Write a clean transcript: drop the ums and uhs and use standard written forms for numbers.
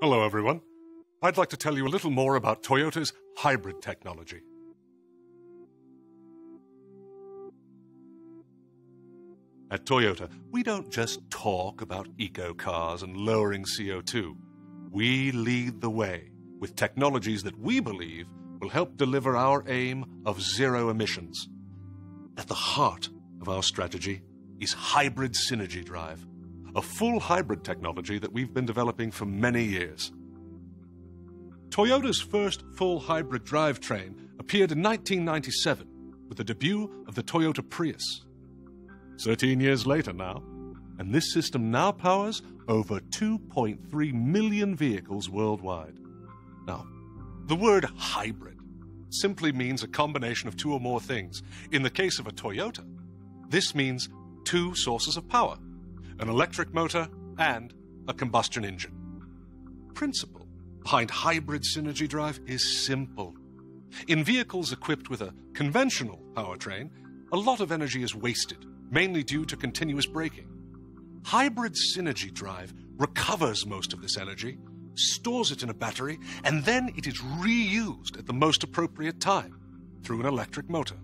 Hello, everyone. I'd like to tell you a little more about Toyota's hybrid technology. At Toyota, we don't just talk about eco-cars and lowering CO2. We lead the way with technologies that we believe will help deliver our aim of zero emissions. At the heart of our strategy is hybrid synergy drive, a full hybrid technology that we've been developing for many years. Toyota's first full hybrid drivetrain appeared in 1997 with the debut of the Toyota Prius. 13 years later now, and this system now powers over 2.3 million vehicles worldwide. Now, the word hybrid simply means a combination of two or more things. In the case of a Toyota, this means two sources of power, an electric motor and a combustion engine. Principle behind hybrid synergy drive is simple. In vehicles equipped with a conventional powertrain, a lot of energy is wasted, mainly due to continuous braking. Hybrid synergy drive recovers most of this energy, stores it in a battery, and then it is reused at the most appropriate time through an electric motor.